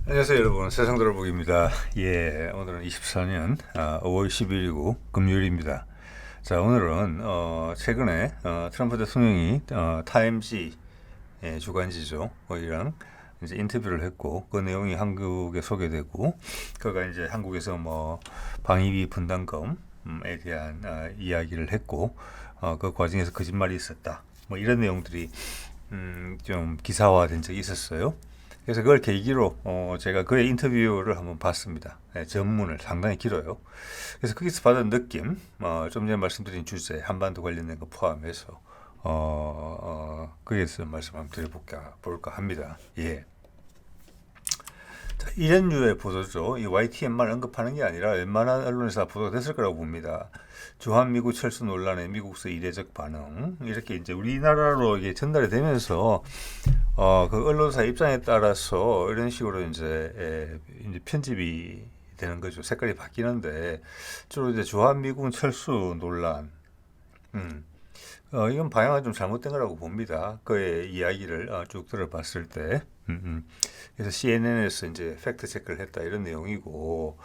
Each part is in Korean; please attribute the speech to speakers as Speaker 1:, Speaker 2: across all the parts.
Speaker 1: 안녕하세요 여러분, 세상들어보기입니다. 예, 오늘은 24년 5월 10일이고 금요일입니다. 자, 오늘은 최근에 트럼프 대통령이 타임지 주간지죠, 거기랑 이제 인터뷰를 했고, 그 내용이 한국에 소개되고, 그가 이제 한국에서 뭐 방위비 분담금에 대한 이야기를 했고, 그 과정에서 거짓말이 있었다, 뭐 이런 내용들이 좀 기사화된 적이 있었어요. 그래서 그걸 계기로 제가 그의 인터뷰를 한번 봤습니다. 네, 전문을 상당히 길어요. 그래서 거기서 받은 느낌, 좀 전에 말씀드린 주제 한반도 관련된 거 포함해서 거기에서 말씀 한번 드려볼까 합니다. 예. 자, 이런 류의 보도죠. 이 YTN만 언급하는 게 아니라 웬만한 언론에서 보도가 됐을 거라고 봅니다. 주한미군 철수 논란에 미국서 이례적 반응, 이렇게 이제 우리나라로 이게 전달이 되면서 그 언론사 입장에 따라서 이런 식으로 이제 편집이 되는 거죠. 색깔이 바뀌는데, 주로 이제 주한미군 철수 논란, 이건 방향은 좀 잘못된 거라고 봅니다. 그의 이야기를 쭉 들어봤을 때. 그래서 CNN에서 이제 팩트 체크를 했다, 이런 내용이고.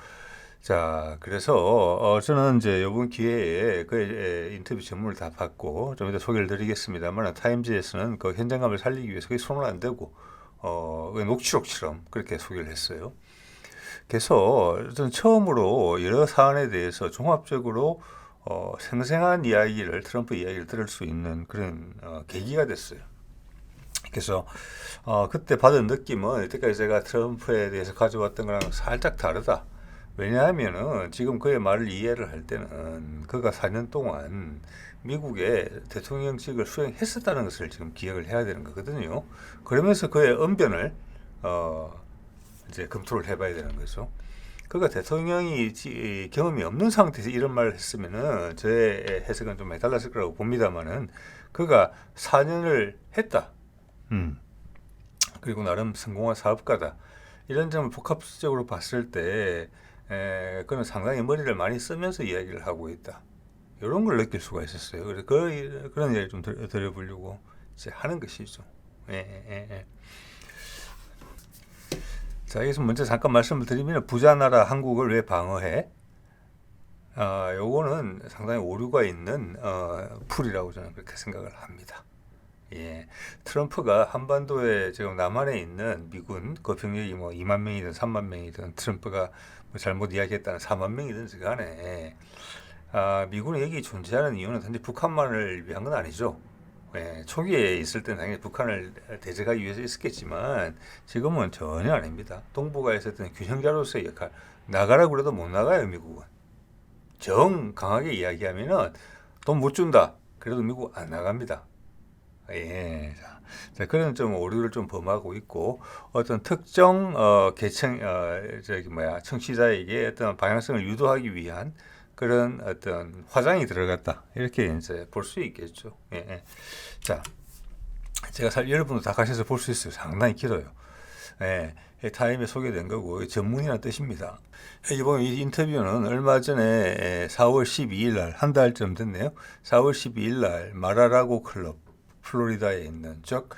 Speaker 1: 자, 그래서 저는 이제 이번 기회에 그의 인터뷰 전문을 다 받고 좀 이따 소개를 드리겠습니다만, 타임즈에서는 그 현장감을 살리기 위해서 그게 손은 안 대고 녹취록처럼 그렇게 소개를 했어요. 그래서 저는 처음으로 여러 사안에 대해서 종합적으로 생생한 이야기를, 트럼프 이야기를 들을 수 있는 그런 계기가 됐어요. 그래서 그때 받은 느낌은 이때까지 제가 트럼프에 대해서 가져왔던 거랑 살짝 다르다. 왜냐하면은 지금 그의 말을 이해를 할 때는 그가 4년 동안 미국의 대통령직을 수행했었다는 것을 지금 기억을 해야 되는 거거든요. 그러면서 그의 언변을 이제 검토를 해봐야 되는 거죠. 그가 대통령이 경험이 없는 상태에서 이런 말을 했으면은 저의 해석은 좀 많이 달랐을 거라고 봅니다만은, 그가 4년을 했다. 그리고 나름 성공한 사업가다. 이런 점을 복합적으로 봤을 때 그는 상당히 머리를 많이 쓰면서 이야기를 하고 있다, 이런 걸 느낄 수가 있었어요. 그래서 그런 이야기 좀 드려보려고 이제 하는 것이죠. 예, 예, 예. 자, 여기서 먼저 잠깐 말씀을 드리면, 부자 나라 한국을 왜 방어해? 요거는 상당히 오류가 있는 풀이라고 저는 그렇게 생각을 합니다. 예, 트럼프가 한반도에 지금 남한에 있는 미군 그 병력이 뭐 2만 명이든 3만 명이든, 트럼프가 뭐 잘못 이야기했다는 4만 명이든 간에 미군이 여기 존재하는 이유는 단지 북한만을 위한 건 아니죠. 예, 초기에 있을 때는 당연히 북한을 대적하기 위해서 있었겠지만 지금은 전혀 아닙니다. 동북아에 있었던 균형자로서의 역할, 나가라고 그래도 못 나가요. 미국은 정 강하게 이야기하면은 돈 못 준다, 그래도 미국 안 나갑니다. 예, 자, 그런 좀 오류를 좀 범하고 있고, 어떤 특정 계층 청취자에게 어떤 방향성을 유도하기 위한 그런 어떤 화장이 들어갔다, 이렇게 이제 볼 수 있겠죠. 예, 예. 자, 제가 여러분도 다 가셔서 볼 수 있어요. 상당히 길어요. 예, 타임에 소개된 거고 전문이라는 뜻입니다. 여기 보면 이 인터뷰는 얼마 전에 4월 12일 날, 한 달쯤 됐네요. 4월 12일 날 마라라고 클럽, 플로리다에 있는, 즉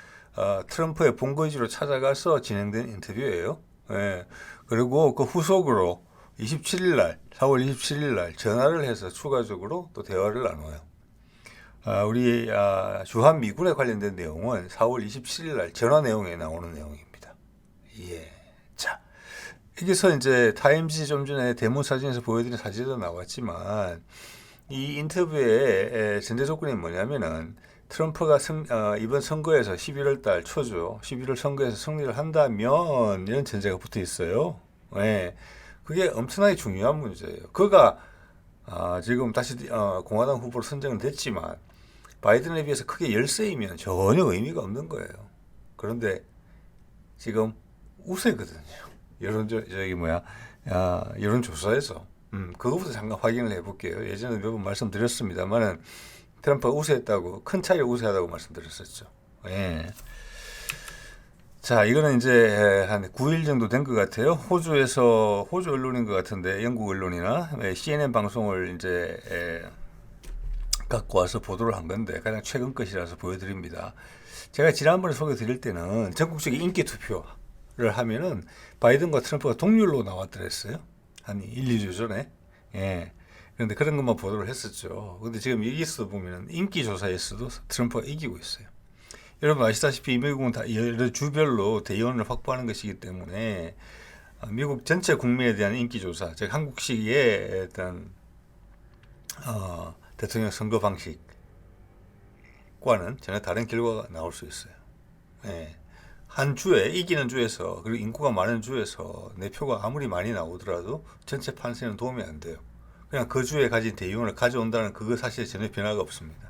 Speaker 1: 트럼프의 본거지로 찾아가서 진행된 인터뷰예요. 예, 그리고 그 후속으로 27일 날, 4월 27일 날 전화를 해서 추가적으로 또 대화를 나눠요. 우리 주한 미군에 관련된 내용은 4월 27일 날 전화 내용에 나오는 내용입니다. 예. 자, 여기서 이제 타임지 좀 전에 데모 사진에서 보여드린 사진도 나왔지만, 이 인터뷰의 전제 조건이 뭐냐면은, 트럼프가 이번 선거에서 11월 달 초죠. 11월 선거에서 승리를 한다면, 이런 전제가 붙어 있어요. 예. 그게 엄청나게 중요한 문제예요. 그가 지금 다시 공화당 후보로 선정은 됐지만 바이든에 비해서 크게 열세이면 전혀 의미가 없는 거예요. 그런데 지금 우세거든요. 여론조사에서. 그거부터 잠깐 확인을 해볼게요. 예전에 몇 번 말씀드렸습니다만은, 트럼프가 우세했다고, 큰 차이로 우세하다고 말씀드렸었죠. 예. 자, 이거는 이제 한 9일 정도 된 것 같아요. 호주 언론인 것 같은데, 영국 언론이나 CNN 방송을 이제 갖고 와서 보도를 한 건데, 가장 최근 것이라서 보여드립니다. 제가 지난번에 소개 드릴 때는 전국적인 인기 투표, 하면은 바이든과 트럼프가 동률로 나왔더랬어요. 한 1, 2주 전에. 예. 그런데 그런 것만 보도를 했었죠. 근데 지금 여기서 보면은 인기 조사에서도 트럼프가 이기고 있어요. 여러분 아시다시피 미국은 다 여러 주별로 대의원을 확보하는 것이기 때문에 미국 전체 국민에 대한 인기 조사, 즉 한국식의 어떤 대통령 선거 방식과는 전혀 다른 결과가 나올 수 있어요. 예. 한 주에 이기는 주에서 그리고 인구가 많은 주에서 내 표가 아무리 많이 나오더라도 전체 판세는 도움이 안 돼요. 그냥 그 주에 가진 대의원을 가져온다는 그거 사실에 전혀 변화가 없습니다.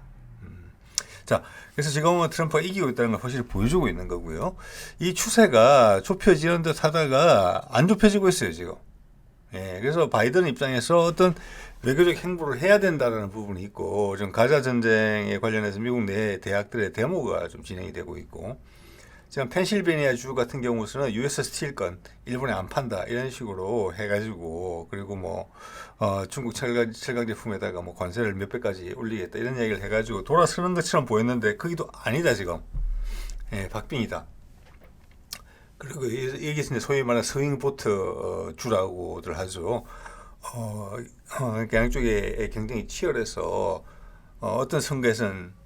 Speaker 1: 자, 그래서 지금은 트럼프가 이기고 있다는 걸 확실히 보여주고 있는 거고요. 이 추세가 좁혀지는 듯 하다가 안 좁혀지고 있어요, 지금. 예, 그래서 바이든 입장에서 어떤 외교적 행보를 해야 된다는 부분이 있고, 좀 가자 전쟁에 관련해서 미국 내 대학들의 데모가 좀 진행이 되고 있고, 지금 펜실베니아 주 같은 경우는 US 스틸건 일본에 안 판다 이런 식으로 해가지고 그리고 뭐 중국 철강 제품에다가 뭐 관세를 몇 배까지 올리겠다 이런 얘기를 해가지고 돌아서는 것처럼 보였는데 그게도 아니다 지금. 예, 박빙이다. 그리고 이게 이제 소위 말하는 스윙보트 주라고들 하죠. 양쪽의 경쟁이 치열해서 어떤 선거에서는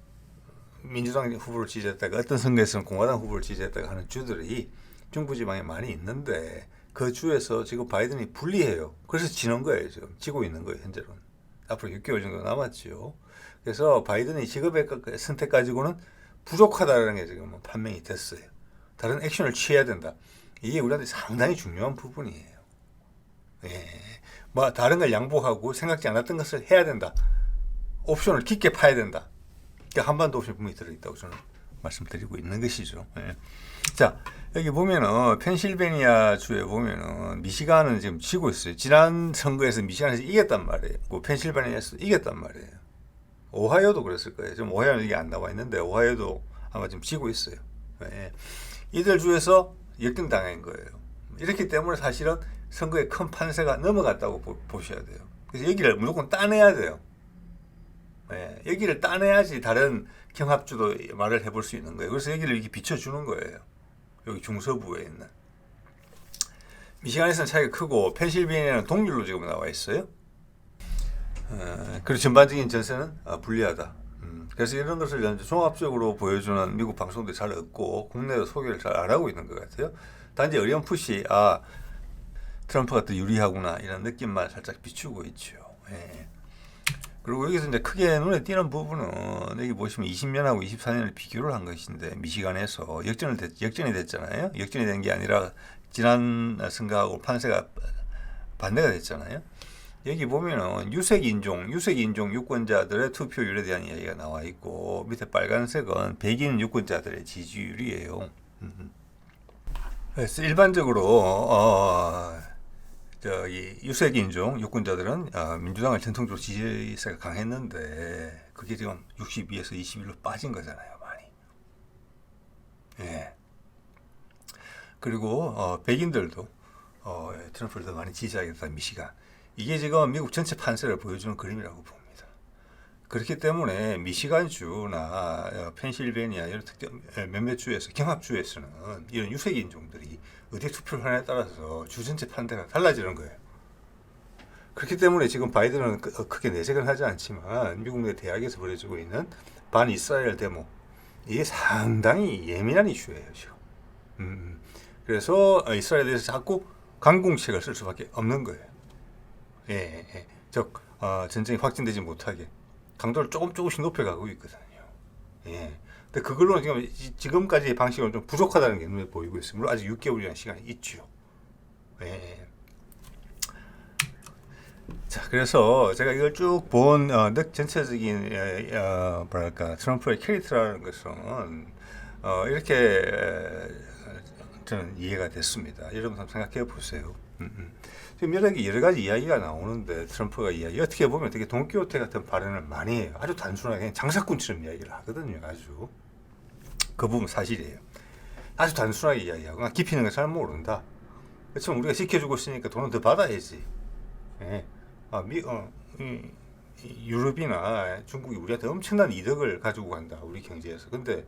Speaker 1: 민주당 후보를 지지했다가 어떤 선거에서는 공화당 후보를 지지했다가 하는 주들이 중부지방에 많이 있는데 그 주에서 지금 바이든이 불리해요. 그래서 지는 거예요. 지금 지고 있는 거예요. 현재로는. 앞으로 6개월 정도 남았죠. 그래서 바이든이 직업의 선택 가지고는 부족하다는 게 지금 판명이 됐어요. 다른 액션을 취해야 된다. 이게 우리한테 상당히 중요한 부분이에요. 예. 뭐 다른 걸 양보하고 생각지 않았던 것을 해야 된다. 옵션을 깊게 파야 된다. 한반도 옵션 분명히 들어있다고 저는 말씀드리고 있는 것이죠. 예. 자, 여기 보면은 펜실베니아 주에 보면은 미시간은 지금 지고 있어요. 지난 선거에서 미시간에서 이겼단 말이에요. 그 펜실베니아에서 이겼단 말이에요. 오하이오도 그랬을 거예요. 지금 오하이오는 이게 안 나와 있는데 오하이오도 아마 지금 지고 있어요. 예. 이들 주에서 역등당한 거예요. 이렇기 때문에 사실은 선거에 큰 판세가 넘어갔다고 보셔야 돼요. 그래서 여기를 무조건 따내야 돼요. 예, 여기를 따내야지 다른 경합주도 말을 해볼 수 있는 거예요. 그래서 여기를 이렇게 비춰주는 거예요. 여기 중서부에 있는. 미시간에서는 차이가 크고 펜실베니아는 동률로 지금 나와 있어요. 그리고 전반적인 전세는 불리하다. 그래서 이런 것을 종합적으로 보여주는 미국 방송도 잘 없고 국내도 소개를 잘 안 하고 있는 것 같아요. 단지 어렴풋이 트럼프가 더 유리하구나 이런 느낌만 살짝 비추고 있죠. 예. 그리고 여기서 이제 크게 눈에 띄는 부분은 여기 보시면 20년하고 24년을 비교를 한 것인데 미시간에서 역전이 됐잖아요. 역전이 된 게 아니라 지난 선거하고 판세가 반대가 됐잖아요. 여기 보면은 유색 인종 유권자들의 투표율에 대한 이야기가 나와 있고 밑에 빨간색은 백인 유권자들의 지지율이에요. 그래서 일반적으로 이 유색인종 유권자들은 민주당을 전통적으로 지지세가 강했는데 그게 지금 62에서 21로 빠진 거잖아요, 많이. 예. 그리고 백인들도 트럼프를 더 많이 지지하겠다, 미시간. 이게 지금 미국 전체 판세를 보여주는 그림이라고 봅니다. 그렇기 때문에 미시간주나 펜실베니아 이런 몇몇 주에서 경합주에서는 이런 유색인종들이 어디에 투표를 하냐에 따라서 주 전체 판세가 달라지는 거예요. 그렇기 때문에 지금 바이든은 크게 내색은 하지 않지만 미국 내 대학에서 벌어지고 있는 반 이스라엘 데모 이게 상당히 예민한 이슈예요 지금. 그래서 이스라엘에 대해서 자꾸 강공책을 쓸 수밖에 없는 거예요. 예. 즉 전쟁이 확진되지 못하게 강도를 조금씩 높여가고 있거든요. 예. 근데 그걸로는 지금까지의 방식은 좀 부족하다는 게 눈에 보이고 있습니다. 물론 아직 6개월이라는 시간이 있죠. 예. 자, 그래서 제가 이걸 쭉 본 전체적인 뭐랄까 트럼프의 캐릭터라는 것은 이렇게 저는 이해가 됐습니다. 여러분 한번 생각해 보세요. 지금 여러 가지 이야기가 나오는데 트럼프가 이야기 어떻게 보면 되게 돈키호테 같은 발언을 많이 해요. 아주 단순하게 그냥 장사꾼처럼 이야기를 하거든요. 아주 그 부분 사실이에요. 아주 단순하게 이야기하고 깊이 있는 걸 잘 모른다. 그렇지만 우리가 지켜주고 있으니까 돈은 더 받아야지. 예. 유럽이나 중국이 우리한테 엄청난 이득을 가지고 간다. 우리 경제에서. 근데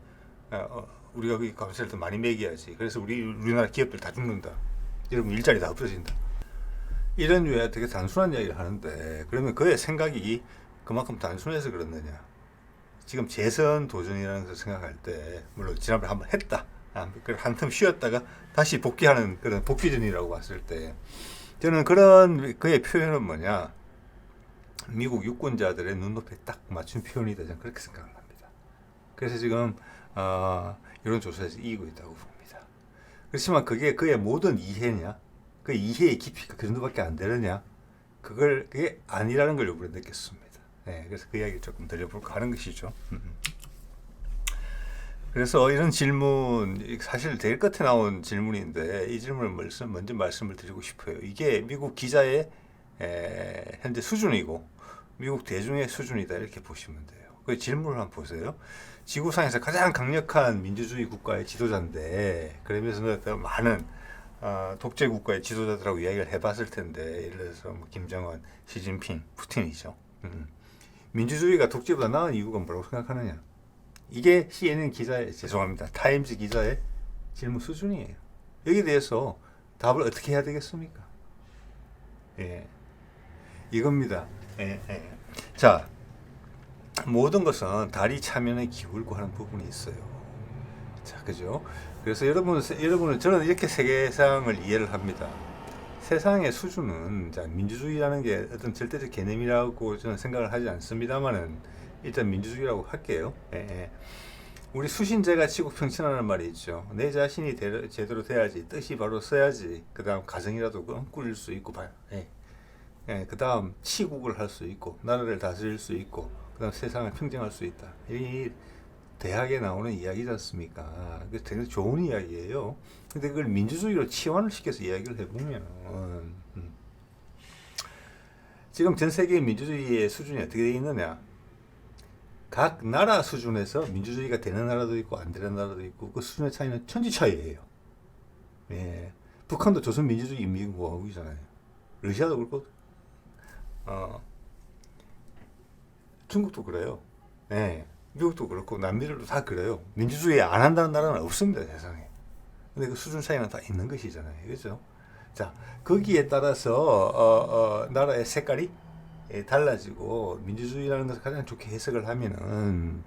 Speaker 1: 우리가 그 감세를 더 많이 매겨야지. 그래서 우리나라 기업들 다 죽는다. 여러분 일자리 다 없어진다. 이런 류의 되게 단순한 이야기를 하는데 그러면 그의 생각이 그만큼 단순해서 그렇느냐? 지금 재선 도전이라는 것을 생각할 때 물론 지난번에 한번 했다. 한틈 쉬었다가 다시 복귀하는 그런 복귀전이라고 봤을 때 저는 그런 그의 표현은 뭐냐? 미국 유권자들의 눈높이에 딱 맞춘 표현이다. 저는 그렇게 생각합니다. 그래서 지금 여론조사에서 이기고 있다고 봅니다. 그렇지만 그게 그의 모든 이해냐? 그 이해의 깊이가 그 정도밖에 안 되느냐? 그게 아니라는 걸 이번에 느꼈습니다. 네, 그래서 그 이야기를 조금 들려볼까 하는 것이죠. 그래서 이런 질문, 사실 제일 끝에 나온 질문인데 이 질문을 먼저 말씀을 드리고 싶어요. 이게 미국 기자의 현재 수준이고 미국 대중의 수준이다 이렇게 보시면 돼요. 그 질문을 한번 보세요. 지구상에서 가장 강력한 민주주의 국가의 지도자인데 그러면서 많은 독재 국가의 지도자들하고 이야기를 해봤을 텐데 예를 들어서 뭐 김정은, 시진핑, 푸틴이죠. 민주주의가 독재보다 나은 이유가 뭐라고 생각하느냐? 이게 CNN 기자의 죄송합니다. 타임즈 기자의 질문 수준이에요. 여기에 대해서 답을 어떻게 해야 되겠습니까? 예, 이겁니다. 자, 모든 것은 다리 차면에 기울고 하는 부분이 있어요. 자, 그죠? 그래서 여러분은 저는 이렇게 세계상을 이해를 합니다. 세상의 수준은 자, 민주주의라는 게 어떤 절대적 개념이라고 저는 생각을 하지 않습니다만은 일단 민주주의라고 할게요. 우리 수신제가 지구평천하는 말이 있죠. 내 자신이 제대로 돼야지, 뜻이 바로 써야지. 그 다음 가정이라도 꾸릴 수 있고, 그 다음 치국을 할 수 있고, 나라를 다스릴 수 있고, 그 다음 세상을 평정할 수 있다. 이 대학에 나오는 이야기지 않습니까? 되게 좋은 이야기예요. 근데 그걸 민주주의로 치환을 시켜서 이야기를 해보면, 지금 전 세계의 민주주의의 수준이 어떻게 되어 있느냐? 각 나라 수준에서 민주주의가 되는 나라도 있고 안 되는 나라도 있고 그 수준의 차이는 천지 차이예요. 예. 북한도 조선민주주의 인민공화국이잖아요. 러시아도 그렇고 중국도 그래요. 예. 미국도 그렇고 남미들도 다 그래요. 민주주의 안 한다는 나라는 없습니다, 세상에. 근데 그 수준 차이는 다 있는 것이잖아요. 그렇죠? 자, 거기에 따라서 나라의 색깔이 달라지고 민주주의라는 것을 가장 좋게 해석을 하면은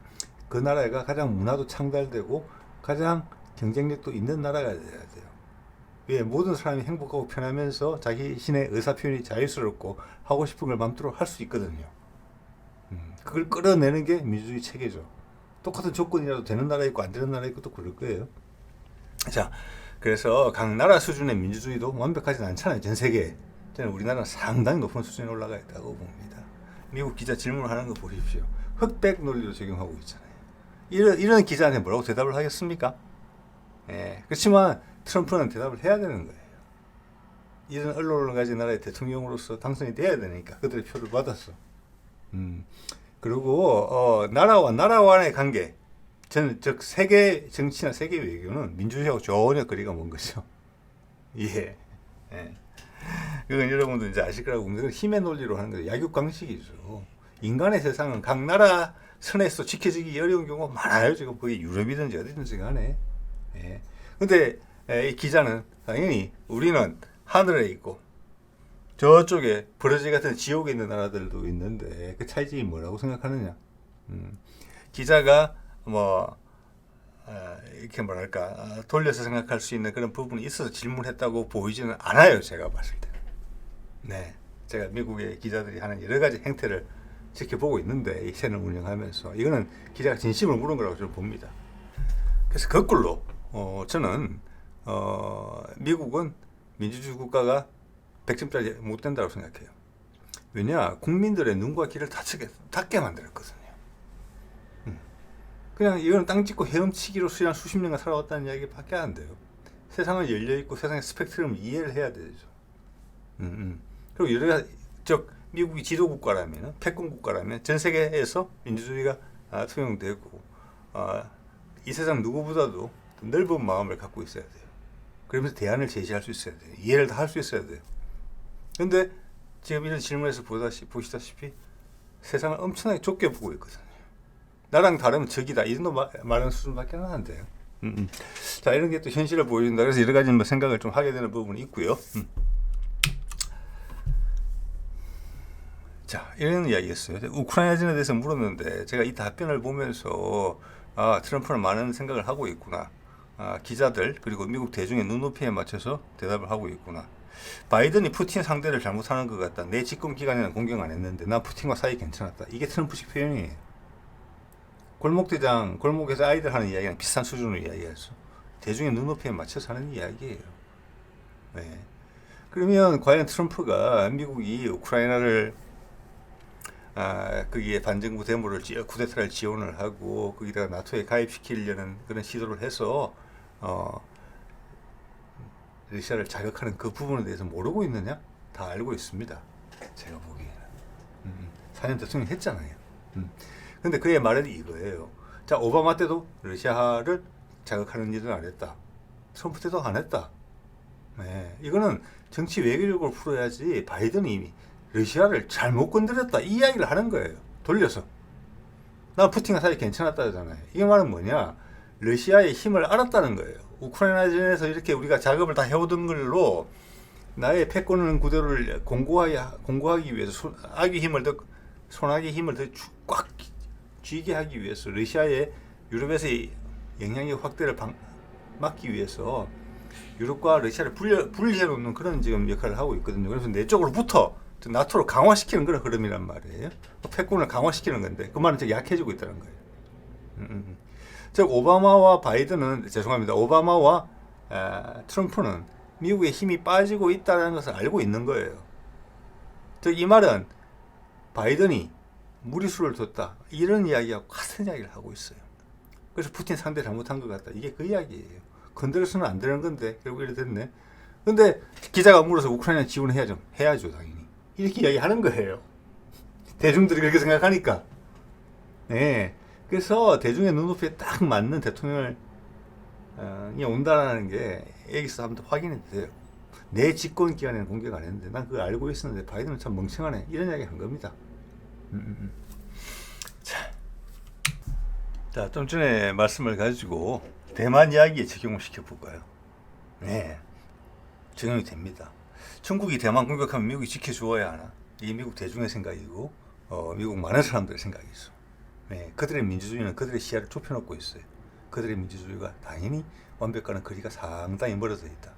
Speaker 1: 그 나라가 가장 문화도 창달되고 가장 경쟁력도 있는 나라가 돼야 돼요. 왜 모든 사람이 행복하고 편하면서 자신의 의사 표현이 자유스럽고 하고 싶은 걸 마음대로 할 수 있거든요. 그걸 끌어내는 게 민주주의 체계죠. 똑같은 조건이라도 되는 나라 있고 안 되는 나라 있고 또 그럴 거예요. 자, 그래서 각 나라 수준의 민주주의도 완벽하진 않잖아요. 전 세계에. 저는 우리나라는 상당히 높은 수준에 올라가 있다고 봅니다. 미국 기자 질문을 하는 거 보십시오. 흑백 논리로 적용하고 있잖아요. 이런 기자한테 뭐라고 대답을 하겠습니까? 예, 그렇지만 트럼프는 대답을 해야 되는 거예요. 이런 언론을 가진 나라의 대통령으로서 당선이 돼야 되니까 그들의 표를 받았어. 그리고 나라와 나라 간의 관계, 저는 즉 세계 정치나 세계 외교는 민주주의하고 전혀 거리가 먼 거죠. 예. 그건 여러분도 이제 아실 거라고 봅니다. 힘의 논리로 하는 거예요. 약육강식이죠. 인간의 세상은 각 나라 선에서 지켜지기 어려운 경우가 많아요. 지금 거기 유럽이든지 어디든지 간에. 근데 이 기자는 당연히 우리는 하늘에 있고 저쪽에 브라질 같은 지옥에 있는 나라들도 있는데 그 차이점이 뭐라고 생각하느냐. 기자가 이렇게 뭐랄까 돌려서 생각할 수 있는 그런 부분이 있어서 질문했다고 보이지는 않아요. 제가 봤을 때. 네, 제가 미국의 기자들이 하는 여러 가지 행태를 지켜보고 있는데 이 채널 운영하면서 이거는 기자가 진심을 물은 거라고 저는 봅니다. 그래서 거꾸로 저는 미국은 민주주의 국가가 100점짜리 못 된다고 생각해요. 왜냐, 국민들의 눈과 귀를 닫게 만들었거든요. 그냥 이거는 땅 짚고 헤엄치기로 수년 수십 년간 살아왔다는 이야기밖에 안 돼요. 세상은 열려있고 세상의 스펙트럼을 이해를 해야 되죠. 그리고 미국이 지도국가라면, 패권국가라면 전 세계에서 민주주의가 통용되고 이 세상 누구보다도 넓은 마음을 갖고 있어야 돼요. 그러면서 대안을 제시할 수 있어야 돼요. 이해를 다 할 수 있어야 돼요. 그런데 지금 이런 질문에서 보시다시피 세상을 엄청나게 좁게 보고 있거든요. 나랑 다르면 적이다. 이 정도 말하는 수준밖에 안 돼요. 자, 이런 게 또 현실을 보여준다. 그래서 여러 가지 뭐 생각을 좀 하게 되는 부분이 있고요. 자, 이런 이야기였어요. 우크라이나전에 대해서 물었는데 제가 이 답변을 보면서 트럼프는 많은 생각을 하고 있구나. 기자들 그리고 미국 대중의 눈높이에 맞춰서 대답을 하고 있구나. 바이든이 푸틴 상대를 잘못하는 것 같다. 내 집권 기간에는 공격 안 했는데 난 푸틴과 사이 괜찮았다. 이게 트럼프식 표현이에요. 골목대장, 골목에서 아이들 하는 이야기랑 비슷한 수준으로 이야기했어. 대중의 눈높이에 맞춰서 하는 이야기예요. 네. 그러면 과연 트럼프가 미국이 우크라이나를 거기에 반정부 데모를 쿠데타를 지원을 하고 거기다가 나토에 가입시키려는 그런 시도를 해서 러시아를 자극하는 그 부분에 대해서 모르고 있느냐? 다 알고 있습니다. 제가 보기에는 4년 대통령 했잖아요. 근데 그의 말은 이거예요. 자, 오바마 때도 러시아를 자극하는 일은 안 했다. 트럼프 때도 안 했다. 네, 이거는 정치 외교력을 풀어야지. 바이든이 이미 러시아를 잘못 건드렸다 이 이야기를 하는 거예요. 돌려서 난 푸틴과 사이 괜찮았다잖아요. 이게 말은 뭐냐? 러시아의 힘을 알았다는 거예요. 우크라이나전에서 이렇게 우리가 작업을 다 해오던 걸로 나의 패권을 그대로를 공고하기 위해서 악의 힘을 더 손악의 힘을 더 꽉 쥐게 하기 위해서 러시아의 유럽에서의 영향력 확대를 막기 위해서 유럽과 러시아를 분리해 놓는 그런 지금 역할을 하고 있거든요. 그래서 내 쪽으로부터 나토를 강화시키는 그런 흐름이란 말이에요. 패권을 강화시키는 건데 그 말은 약해지고 있다는 거예요. 즉 오바마와 바이든은 죄송합니다. 오바마와 트럼프는 미국의 힘이 빠지고 있다는 것을 알고 있는 거예요. 즉 이 말은 바이든이 무리수를 뒀다 이런 이야기하고 같은 이야기를 하고 있어요. 그래서 푸틴 상대 잘못한 것 같다. 이게 그 이야기예요. 건드려서는 안 되는 건데 결국 이렇게 됐네. 근데 기자가 물어서 우크라이나 지원해야죠. 해야죠 당연히. 이렇게 이야기하는 거예요. 대중들이 그렇게 생각하니까. 네. 그래서 대중의 눈높이에 딱 맞는 대통령이 온다라는 게 여기서 한번 확인이 돼요. 내 집권 기간에는 공격 안 했는데 난 그걸 알고 있었는데 바이든은 참 멍청하네. 이런 이야기 한 겁니다. 자, 좀 전에 말씀을 가지고 대만 이야기에 적용을 시켜볼까요? 네. 적용이 됩니다. 중국이 대만 공격하면 미국이 지켜주어야 하나? 이게 미국 대중의 생각이고 미국 많은 사람들의 생각이 있어. 네, 그들의 민주주의는 그들의 시야를 좁혀놓고 있어요. 그들의 민주주의가 당연히 완벽과는 거리가 상당히 멀어져 있다.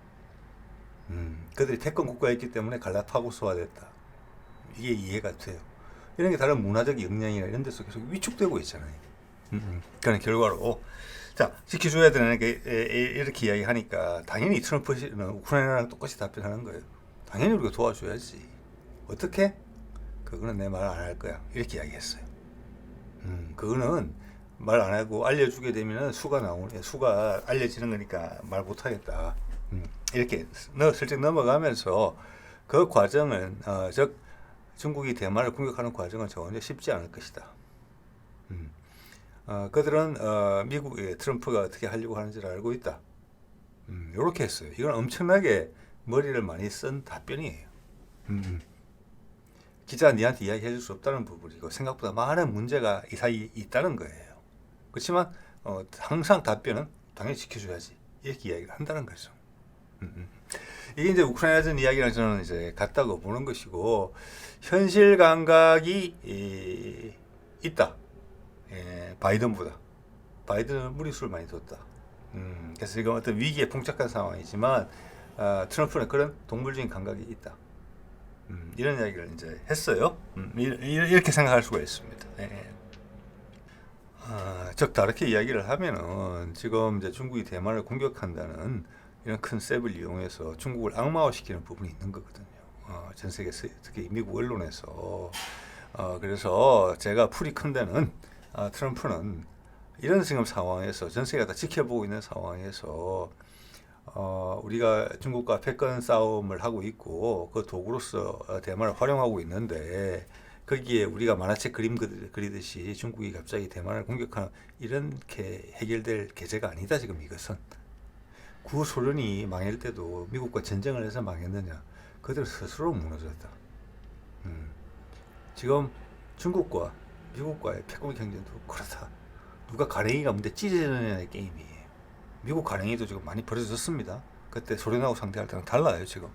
Speaker 1: 그들이 태권 국가였기 때문에 갈라파고스화됐다. 이게 이해가 돼요. 이런 게 다른 문화적 역량이나 이런 데서 계속 위축되고 있잖아요. 그런 결과로 자, 지켜줘야 되는 게 이렇게 이야기하니까 당연히 트럼프는 우크라이나랑 똑같이 답변하는 거예요. 당연히 우리가 도와줘야지. 어떻게? 그거는 내 말 안 할 거야. 이렇게 이야기했어요. 그거는 말 안 하고 알려주게 되면 수가 알려지는 거니까 말 못하겠다. 이렇게 슬쩍 넘어가면서 그 과정은 즉 중국이 대만을 공격하는 과정은 전혀 쉽지 않을 것이다. 그들은 미국의 트럼프가 어떻게 하려고 하는지를 알고 있다. 이렇게 했어요. 이건 엄청나게 머리를 많이 쓴 답변이에요. 기자 니한테 이야기해 줄 수 없다는 부분이고 생각보다 많은 문제가 이 사이에 있다는 거예요. 그렇지만 항상 답변은 당연히 지켜줘야지 이렇게 이야기를 한다는 거죠. 이게 이제 우크라이나전 이야기랑 저는 이제 같다고 보는 것이고 현실 감각이 있다. 바이든보다 바이든은 무리수를 많이 뒀다. 그래서 지금 어떤 위기에 봉착한 상황이지만 트럼프는 그런 동물적인 감각이 있다. 이런 이야기를 이제 했어요. 이렇게 생각할 수가 있습니다. 즉 다르게 이야기를 하면은 지금 이제 중국이 대만을 공격한다는 이런 컨셉을 이용해서 중국을 악마화시키는 부분이 있는 거거든요. 전 세계 특히 미국 언론에서 그래서 제가 풀이 큰 데는 트럼프는 이런 지금 상황에서 전 세계가 다 지켜보고 있는 상황에서 우리가 중국과 패권 싸움을 하고 있고 그 도구로서 대만을 활용하고 있는데 거기에 우리가 만화책 그림 그리듯이 중국이 갑자기 대만을 공격하는 이렇게 해결될 계제가 아니다. 지금 이것은 구소련이 망할 때도 미국과 전쟁을 해서 망했느냐? 그들 스스로 무너졌다. 지금 중국과 미국과의 패권 경쟁도 그렇다. 누가 가랭이가 뭔데 찢어지느냐의 게임이에요. 미국 가랭이도 지금 많이 벌어졌습니다. 그때 소련하고 상대할 때랑 달라요 지금.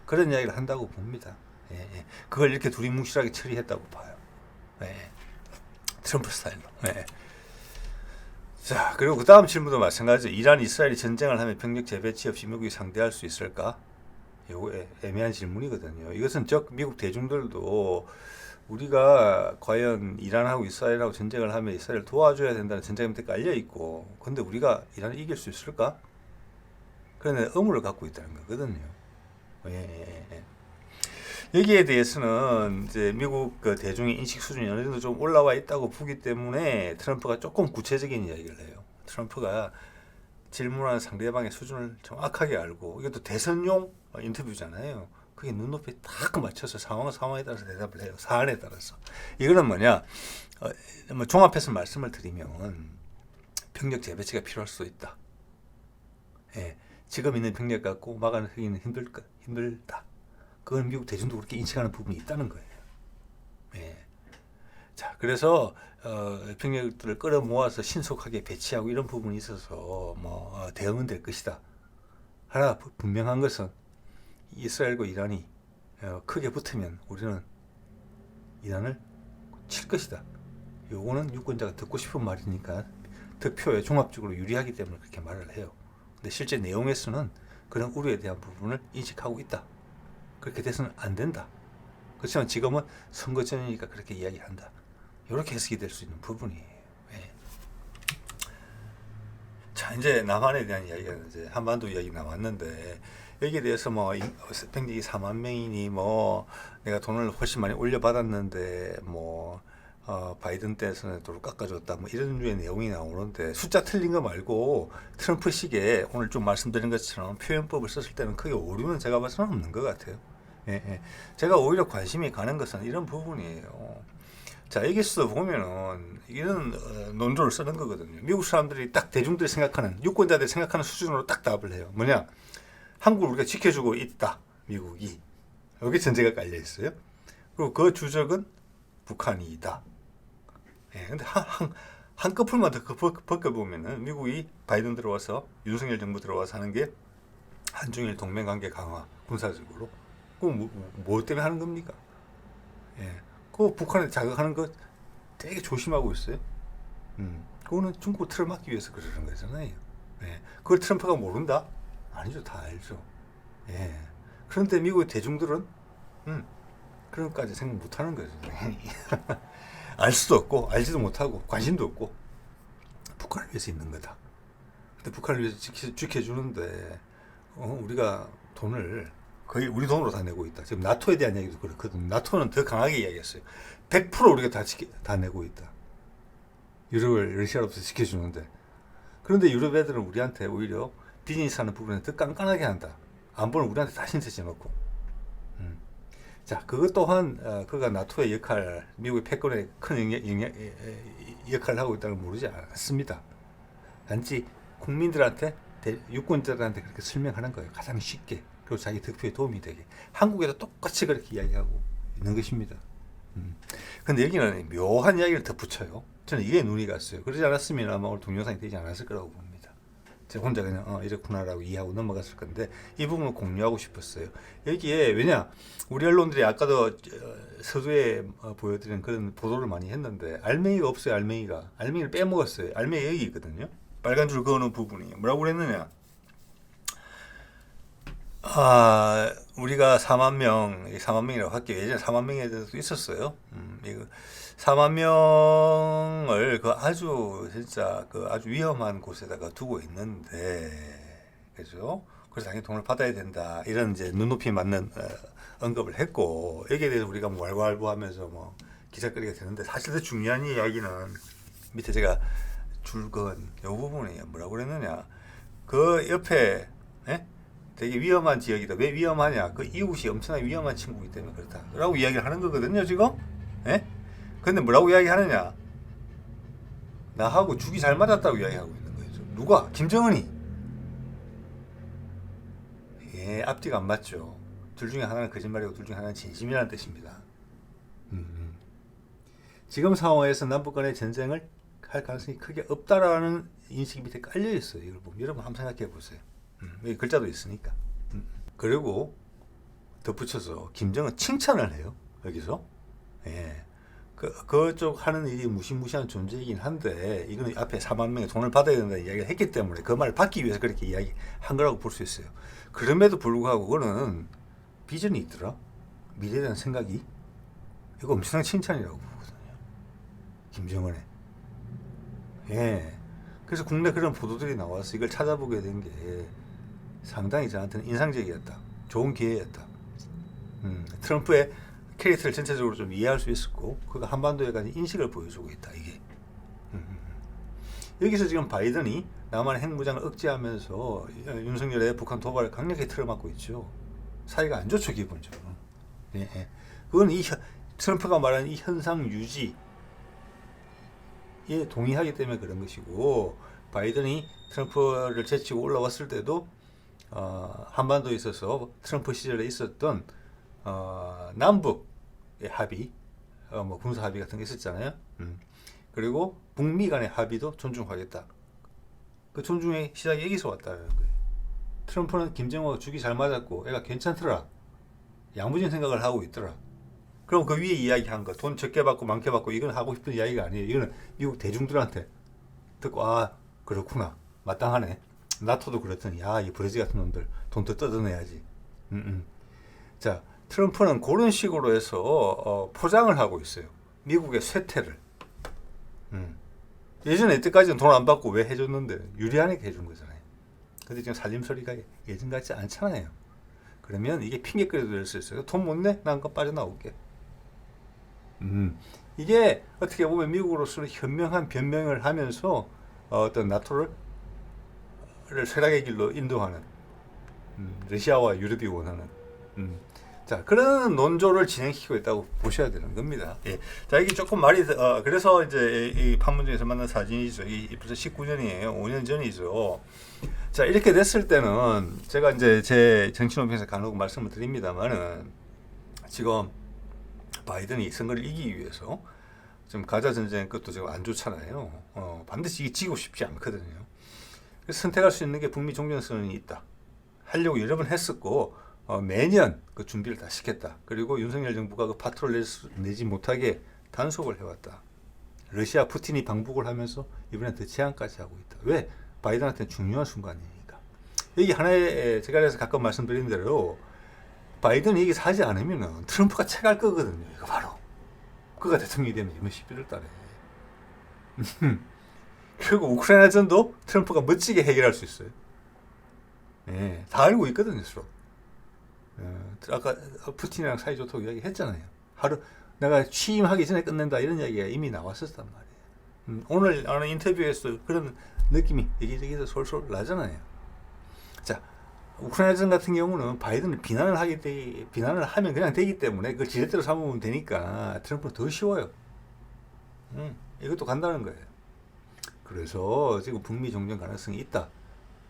Speaker 1: 그런 이야기를 한다고 봅니다. 예, 예. 그걸 이렇게 둘이 뭉실하게 처리했다고 봐요. 예. 트럼프 스타일로. 예. 자, 그리고 그 다음 질문도 마찬가지죠. 이란 이스라엘이 전쟁을 하면 병력 재배치 없이 미국이 상대할 수 있을까? 이거 애매한 질문이거든요. 이것은 즉 미국 대중들도 우리가 과연 이란하고 이스라엘하고 전쟁을 하면 이스라엘을 도와줘야 된다는 전쟁한테 깔려 있고, 근데 우리가 이란을 이길 수 있을까? 그런 의무를 갖고 있다는 거거든요. 예, 예, 예. 여기에 대해서는 이제 미국 그 대중의 인식 수준이 어느 정도 좀 올라와 있다고 보기 때문에 트럼프가 조금 구체적인 이야기를 해요. 트럼프가 질문하는 상대방의 수준을 정확하게 알고, 이것도 대선용 인터뷰잖아요. 그게 눈높이에 딱 맞춰서 상황에 따라서 대답을 해요. 사안에 따라서. 이거는 뭐냐, 뭐 종합해서 말씀을 드리면 병력 재배치가 필요할 수 있다. 예, 지금 있는 병력 갖고 막아내기는 힘들다. 그건 미국 대중도 그렇게 인식하는 부분이 있다는 거예요. 예. 자, 그래서 병력들을 끌어모아서 신속하게 배치하고 이런 부분이 있어서 뭐 대응은 될 것이다. 하나 분명한 것은 이스라엘과 이란이 크게 붙으면 우리는 이란을 칠 것이다. 요거는 유권자가 듣고 싶은 말이니까 득표에 종합적으로 유리하기 때문에 그렇게 말을 해요. 근데 실제 내용에서는 그런 우려에 대한 부분을 인식하고 있다. 그렇게 돼서는 안 된다. 그렇지만 지금은 선거 전이니까 그렇게 이야기한다. 이렇게 해석이 될 수 있는 부분이에요. 예. 자, 이제 남한에 대한 이야기가 이제 한반도 이야기 나왔는데, 여기에 대해서 뭐 병력이 4만 명이니 뭐 내가 돈을 훨씬 많이 올려받았는데 뭐 바이든 때에서는 또 깎아줬다 뭐 이런 류의 내용이 나오는데, 숫자 틀린 거 말고 트럼프식의 오늘 좀 말씀드린 것처럼 표현법을 썼을 때는 크게 오류는 제가 봐서는 없는 것 같아요. 예, 예. 제가 오히려 관심이 가는 것은 이런 부분이에요. 자, 여기서 보면은 이런 논조를 쓰는 거거든요. 미국 사람들이 딱 대중들이 생각하는, 유권자들이 생각하는 수준으로 딱 답을 해요. 뭐냐? 한국을 우리가 지켜주고 있다. 미국이. 여기 전제가 깔려 있어요. 그리고 그 주적은 북한이다. 예, 근데 한꺼풀만 더 벗겨보면은 미국이 바이든 들어와서, 윤석열 정부 들어와서 하는 게 한중일 동맹관계 강화, 군사적으로. 그거 뭐 때문에 하는 겁니까? 예. 그 북한을 자극하는 거 되게 조심하고 있어요. 그거는 중국 틀어막기 위해서 그러는 거잖아요. 예. 그걸 트럼프가 모른다? 아니죠, 다 알죠. 예. 그런데 미국의 대중들은 그런 것까지 생각 못 하는 거죠. 알 수도 없고, 알지도 못하고, 관심도 없고, 북한을 위해서 있는 거다. 근데 북한을 위해서 지켜주는데, 우리가 돈을 거의 우리 돈으로 다 내고 있다. 지금 나토에 대한 얘기도 그렇거든요. 나토는 더 강하게 이야기했어요. 100% 우리가 다 내고 있다. 유럽을 러시아로부터 지켜주는데. 그런데 유럽 애들은 우리한테 오히려 비즈니스 하는 부분에 더 깐깐하게 한다. 안보는 우리한테 다 신세져놓고. 자, 그것 또한 그가 나토의 역할, 미국의 패권에 큰 역할을 하고 있다는 걸 모르지 않습니다. 단지 국민들한테, 유권자들한테 그렇게 설명하는 거예요. 가장 쉽게. 그리고 자기 득표에 도움이 되게. 한국에도 똑같이 그렇게 이야기하고 있는 것입니다. 근데 여기는 묘한 이야기를 덧붙여요. 저는 이게 눈이 갔어요. 그러지 않았으면 아마 오늘 동영상이 되지 않았을 거라고 봅니다. 제가 혼자 그냥 이렇구나라고 이해하고 넘어갔을 건데, 이 부분을 공유하고 싶었어요. 여기에 왜냐, 우리 언론들이 아까도 서두에 보여드린 그런 보도를 많이 했는데, 알맹이가 없어요. 알맹이를 빼먹었어요. 알맹이 여기 있거든요. 빨간 줄 그어놓은 부분이 뭐라고 그랬느냐, 우리가 4만 명이라고 할게요. 예전에 4만 명에 대해서도 있었어요. 이거 4만 명을 아주 진짜 아주 위험한 곳에다가 두고 있는데, 그죠? 그래서 당연히 돈을 받아야 된다. 이런 이제 눈높이 맞는 언급을 했고, 여기에 대해서 우리가 뭐 왈가왈부하면서 뭐 기사거리가 되는데, 사실 더 중요한 이야기는 밑에 제가 줄건 요 부분이에요. 뭐라고 그랬느냐? 그 옆에 되게 위험한 지역이다. 왜 위험하냐? 그 이웃이 엄청나게 위험한 친구이기 때문에 그렇다. 라고 이야기를 하는 거거든요, 지금. 예? 근데 뭐라고 이야기하느냐? 나하고 죽이 잘 맞았다고 이야기하고 있는 거죠. 누가? 김정은이. 예, 앞뒤가 안 맞죠. 둘 중에 하나는 거짓말이고 둘 중에 하나는 진심이라는 뜻입니다. 지금 상황에서 남북 간의 전쟁을 할 가능성이 크게 없다라는 인식이 밑에 깔려 있어요. 이걸 보면 여러분 한번 생각해 보세요. 여기 글자도 있으니까. 그리고 덧붙여서 김정은 칭찬을 해요. 여기서. 예. 그쪽 하는 일이 무시무시한 존재이긴 한데 이거는 앞에 4만 명의 돈을 받아야 된다는 이야기를 했기 때문에 그 말을 받기 위해서 그렇게 이야기한 거라고 볼 수 있어요. 그럼에도 불구하고 그거는 비전이 있더라. 미래에 대한 생각이. 이거 엄청난 칭찬이라고 보거든요. 김정은의. 예. 그래서 국내 그런 보도들이 나와서 이걸 찾아보게 된 게 상당히 저한테는 인상적이었다. 좋은 기회였다. 트럼프의 캐릭터를 전체적으로 좀 이해할 수 있었고 그가 한반도에 관한 인식을 보여주고 있다. 이게 여기서 지금 바이든이 남한의 핵무장을 억제하면서 윤석열의 북한 도발을 강력히 틀어막고 있죠. 사이가 안 좋죠. 기본적으로. 예. 그건 트럼프가 말하는 이 현상 유지에 동의하기 때문에 그런 것이고 바이든이 트럼프를 제치고 올라왔을 때도 한반도에 있어서 트럼프 시절에 있었던 남북의 합의, 뭐 군사 합의 같은 게 있었잖아요. 그리고 북미 간의 합의도 존중하겠다. 그 존중의 시작이 여기서 왔다는 거예요. 트럼프는 김정은과 죽이 잘 맞았고 애가 괜찮더라. 양부진 생각을 하고 있더라. 그럼 그 위에 이야기한 거, 돈 적게 받고 많게 받고 이건 하고 싶은 이야기가 아니에요. 이거는 미국 대중들한테 듣고 그렇구나. 마땅하네. 나토도 그렇더니 이 브레지 같은 놈들 돈 더 뜯어내야지. 자, 트럼프는 그런 식으로 해서 포장을 하고 있어요. 미국의 쇠퇴를. 예전에 이때까지는 돈 안 받고 왜 해줬는데 유리하니까 해준 거잖아요. 근데 지금 살림소리가 예전 같지 않잖아요. 그러면 이게 핑계거리도 될 수 있어요. 돈 못 내? 난 거 빠져나올게. 이게 어떻게 보면 미국으로서는 현명한 변명을 하면서 어떤 나토를 쇠락의 길로 인도하는 러시아와 유럽이 원하는 자, 그런 논조를 진행시키고 있다고 보셔야 되는 겁니다. 예. 자, 이게 조금 말이, 그래서 이제 이 판문점에서 만난 사진이죠. 이 벌써 19년이에요. 5년 전이죠. 자, 이렇게 됐을 때는 제가 이제 제 정치논평에서 간혹 말씀을 드립니다만은 지금 바이든이 선거를 이기기 위해서 지금 가자 전쟁 것도 지금 안 좋잖아요. 반드시 이게 지고 싶지 않거든요. 그래서 선택할 수 있는 게 북미 종전선언이 있다. 하려고 여러 번 했었고, 매년 그 준비를 다 시켰다. 그리고 윤석열 정부가 그 파토를 내지 못하게 단속을 해왔다. 러시아 푸틴이 방북을 하면서 이번에 더 제한까지 하고 있다. 왜? 바이든한테는 중요한 순간이니까. 여기 하나의 제가 그래서 가끔 말씀드린 대로 바이든이 여기서 하지 않으면 트럼프가 채갈 거거든요. 이거 바로. 그가 대통령이 되면 이번 11월 달에. 그리고 우크라이나전도 트럼프가 멋지게 해결할 수 있어요. 네, 다 알고 있거든요, 서로. 아까 푸틴이랑 사이좋다고 이야기했잖아요. 하루 내가 취임하기 전에 끝낸다 이런 이야기가 이미 나왔었단 말이에요. 오늘 하는 인터뷰에서 그런 느낌이 여기저기서 솔솔 나잖아요. 자, 우크라이나전 같은 경우는 바이든을 비난을 하면 그냥 되기 때문에 그걸 지렛대로 삼으면 되니까 트럼프는 더 쉬워요. 이것도 간다는 거예요. 그래서 지금 북미 종전 가능성이 있다.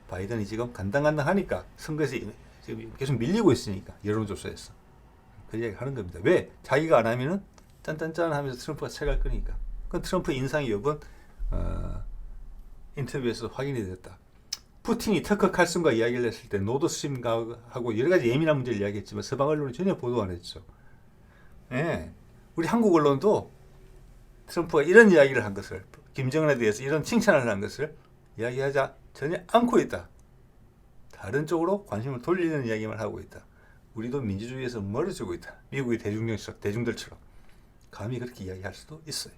Speaker 1: 바이든이 지금 간당간당하니까 선거에서 지금 계속 밀리고 있으니까 여론조사에서 그 이야기 하는 겁니다. 왜? 자기가 안 하면은 짠짠짠 하면서 트럼프가 채갈 거니까. 그건 트럼프 인상이 이번 인터뷰에서 확인이 됐다. 푸틴이 터커 칼슨과 이야기를 했을 때 노드스트림하고 여러 가지 예민한 문제를 이야기했지만 서방 언론은 전혀 보도 안 했죠. 예, 우리 한국 언론도 트럼프가 이런 이야기를 한 것을 김정은에 대해서 이런 칭찬을 한 것을 이야기하자 전혀 않고 있다. 다른 쪽으로 관심을 돌리는 이야기만 하고 있다. 우리도 민주주의에서 멀어지고 있다. 미국의 대중들처럼 감히 그렇게 이야기할 수도 있어요.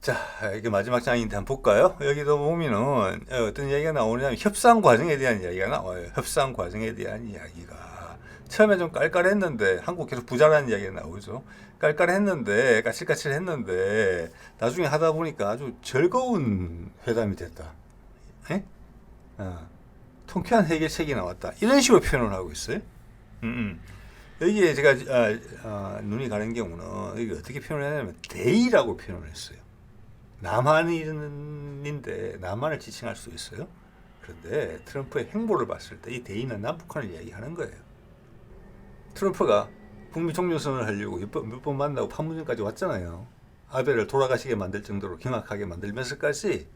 Speaker 1: 자, 이게 마지막 장인데 한번 볼까요? 여기도 보면은 어떤 이야기가 나오냐면 협상 과정에 대한 이야기가 나와요. 협상 과정에 대한 이야기가 처음에 좀 깔깔했는데 한국 계속 부자라는 이야기가 나오죠. 깔깔했는데 까칠까칠했는데 나중에 하다 보니까 아주 즐거운 회담이 됐다. 에? 통쾌한 해결책이 나왔다. 이런 식으로 표현을 하고 있어요. 여기에 제가 눈이 가는 경우는 여기 어떻게 표현을 하냐면 대의라고 표현을 했어요. 남한인데 남한을 지칭할 수 있어요. 그런데 트럼프의 행보를 봤을 때 이 대의는 남북한을 이야기하는 거예요. 트럼프가 북미 종전선언을 하려고 몇 번 만나고 판문점까지 왔잖아요. 아베를 돌아가시게 만들 정도로 경악하게 만들면서까지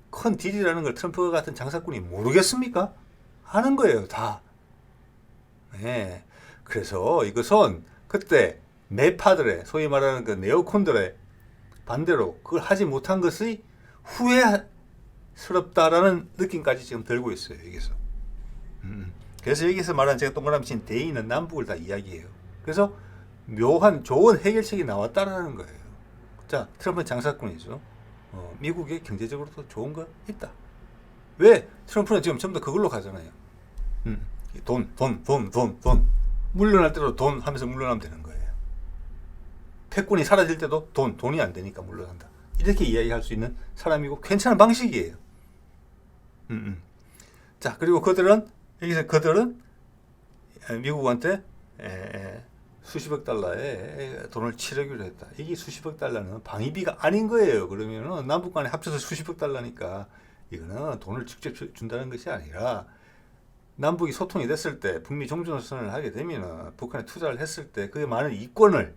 Speaker 1: 큰 딜이라는 걸 트럼프 같은 장사꾼이 모르겠습니까? 하는 거예요, 다. 네. 그래서 이것은 그때 매파들의 소위 말하는 그 네오콘들의 반대로 그걸 하지 못한 것이 후회스럽다라는 느낌까지 지금 들고 있어요, 여기서. 그래서 여기서 말하는 제가 동그라미 친 대의는 남북을 다 이야기해요. 그래서 묘한 좋은 해결책이 나왔다라는 거예요. 자, 트럼프는 장사꾼이죠. 미국의 경제적으로도 좋은 거 있다. 왜? 트럼프는 지금 전부 다 그걸로 가잖아요. 돈. 물러날 때도 돈 하면서 물러나면 되는 거예요. 패권이 사라질 때도 돈이 안 되니까 물러난다. 이렇게 이야기할 수 있는 사람이고 괜찮은 방식이에요. 자, 그리고 여기서 그들은 미국한테 수십억 달러의 돈을 치르기로 했다. 이게 수십억 달러는 방위비가 아닌 거예요. 그러면은 남북 간에 합쳐서 수십억 달러니까 이거는 돈을 직접 준다는 것이 아니라 남북이 소통이 됐을 때 북미 종전선언을 하게 되면은 북한에 투자를 했을 때 그 많은 이권을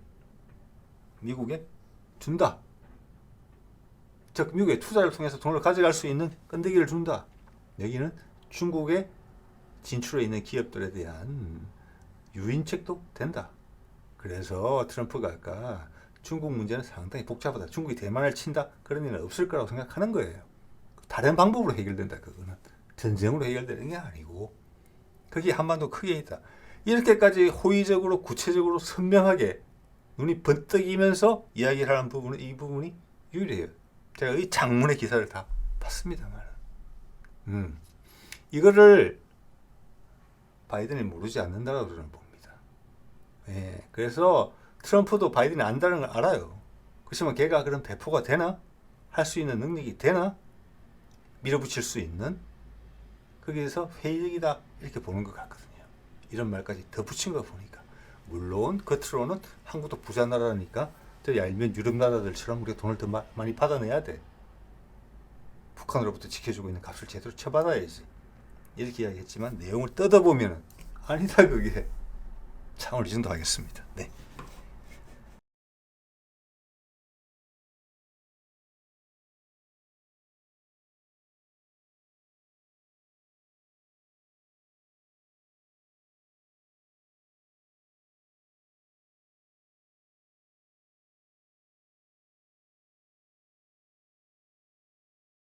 Speaker 1: 미국에 준다. 즉 미국의 투자를 통해서 돈을 가져갈 수 있는 건데기를 준다. 여기는 중국에 진출해 있는 기업들에 대한 유인책도 된다. 그래서 트럼프가 아까 중국 문제는 상당히 복잡하다. 중국이 대만을 친다. 그런 일은 없을 거라고 생각하는 거예요. 다른 방법으로 해결된다. 그거는 전쟁으로 해결되는 게 아니고 그게 한반도 크게 있다. 이렇게까지 호의적으로 구체적으로 선명하게 눈이 번뜩이면서 이야기를 하는 부분은 이 부분이 유일해요. 제가 이 장문의 기사를 다 봤습니다만 이거를 바이든이 모르지 않는다고 저는 봅니다. 예, 그래서 트럼프도 바이든이 안다는 걸 알아요. 그렇지만 걔가 그런 배포가 되나? 할 수 있는 능력이 되나? 밀어붙일 수 있는? 거기에서 회의적이다 이렇게 보는 것 같거든요. 이런 말까지 더 붙인 거 보니까 물론 겉으로는 한국도 부자 나라니까 저 얄미운 유럽 나라들처럼 우리가 돈을 더 많이 받아내야 돼. 북한으로부터 지켜주고 있는 값을 제대로 쳐받아야지. 이렇게 이야기했지만 내용을 뜯어보면 아니다 그게. 창을 이 정도 하겠습니다. 네.